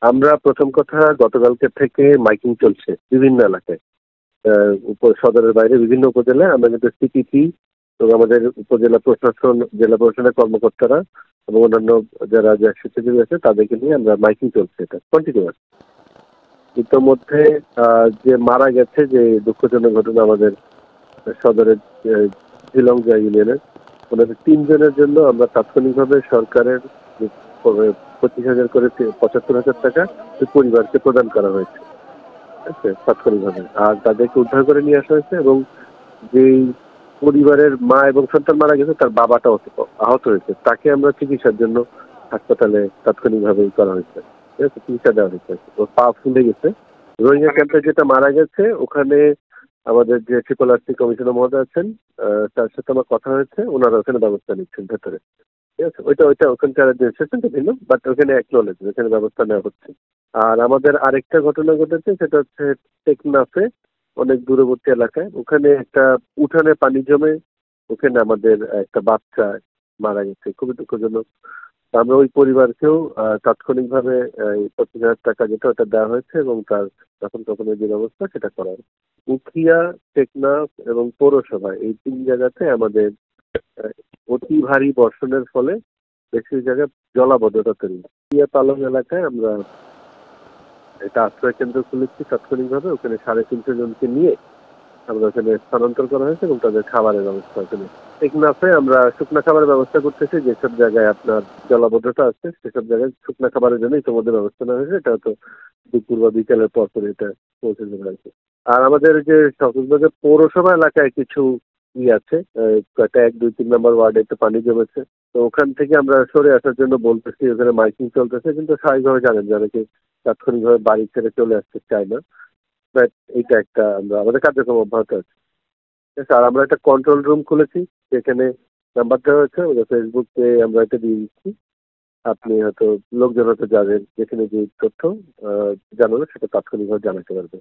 আমরা প্রথম কথা গতকালকে থেকে মাইকিং চলছে বিভিন্ন এলাকায়। সদরের বাইরে বিভিন্ন উপজেলায় আমরা কিন্তু সিপিপি এবং আমাদের উপজেলা প্রশাসন, জেলা প্রশাসনের কর্মকর্তারা এবং অন্যান্য যারা যে স্বেচ্ছাসেবী আছে তাদেরকে নিয়ে আমরা মাইকিং চলছে, এটা কন্টিনিউয়াস। ইতোমধ্যে যে মারা গেছে, যে দুঃখজনক ঘটনা আমাদের সদরের ঝিলংজা ইউনিয়নের, ওনাদের ৩ জনের জন্য আমরা তাৎক্ষণিকভাবে সরকারের ২৫,০০০ করে ৭৫,০০০ টাকা পরিবারকে প্রদান করা হয়েছে, ঠিক আছে, তাৎক্ষণিকভাবে। আর তাদেরকে উদ্ধার করে নিয়ে আসা হয়েছে এবং যেই পরিবারের মা এবং সন্তান মারা গেছে তার বাবাটা আহত হয়েছে, তাকে আমরা চিকিৎসার জন্য হাসপাতালে তাৎক্ষণিকভাবে করা হয়েছে, ঠিক আছে, চিকিৎসা দেওয়া হয়েছে। ওর পা ফুলে গেছে। রোহিঙ্গা ক্যাম্পে যেটা মারা গেছে ওখানে আমাদের যে ট্রিপল কমিশনার মহোদয় আছেন, তার সাথে আমার কথা হয়েছে, ওনারা ওখানে ব্যবস্থা নিচ্ছেন ভেতরে, ঠিক আছে। ওইটা ওখানকার রেজিস্ট্রেশনটা ভিন্ন, বাট ওখানে অ্যাকনোলেজ, ওখানে ব্যবস্থা নেওয়া হচ্ছে। আর আমাদের আরেকটা ঘটনা ঘটেছে, সেটা হচ্ছে টেকনাফে, অনেক দূরবর্তী এলাকায়। ওখানে একটা উঠানে পানি জমে ওখানে আমাদের একটা বাচ্চা মারা গেছে, খুবই দুঃখজনক। আমরা ওই পরিবারকেও তাৎক্ষণিকভাবে 25,০০০ টাকা যেটা ওটা দেওয়া হয়েছে এবং তার তখন যে ব্যবস্থা সেটা করা হয়। উখিয়া, টেকনাফ এবং পৌরসভা, এই ৩ জায়গাতে আমাদের অতি ভারী বর্ষণের ফলে বেশি জায়গায় জলাবদ্ধতা তৈরি হয়। উখিয়া পালং এলাকায় আমরা একটা আশ্রয় কেন্দ্র খুলেছি তাৎক্ষণিকভাবে। ওখানে 350 জনকে নিয়ে আমরা ওখানে স্থানান্তর করা হয়েছে এবং তাদের খাবারের ব্যবস্থা ওখানে। টেকনাফে আমরা শুকনা খাবারের ব্যবস্থা করতেছি, যেসব জায়গায় আপনার জলাবদ্ধতা আছে সেসব জায়গায় শুকনা খাবারের জন্য ইতিমধ্যে ব্যবস্থা নেওয়া হয়েছে। এটা হয়তো দুপুর বা বিকেলের পর এটা পৌঁছে দেওয়া হয়েছে। আর আমাদের যে কক্সবাজার পৌরসভা এলাকায় কিছু আছে, কয়েকটা 1, 2, 3 নম্বর ওয়ার্ডে একটু পানি জমেছে, তো ওখান থেকে আমরা সরে আসার জন্য বলতেছি। ওখানে মাইকিং চলতেছে, কিন্তু স্বাভাবিকভাবে জানেন যে অনেকে তাৎক্ষণিকভাবে বাড়ি ছেড়ে চলে আসতে চায় না। বাট এইটা একটা আমরা আমাদের কার্যক্রম অব্যাহত আছে, ঠিক আছে। আর আমরা একটা কন্ট্রোল রুম খুলেছি, সেখানে নাম্বার দেওয়া হয়েছে, ফেসবুকে আমরা এটা দিয়ে দিচ্ছি। আপনি হয়তো লোকজন হয়তো যাদের যেখানে যে তথ্য জানানো সেটা তাৎক্ষণিকভাবে জানাতে পারবে।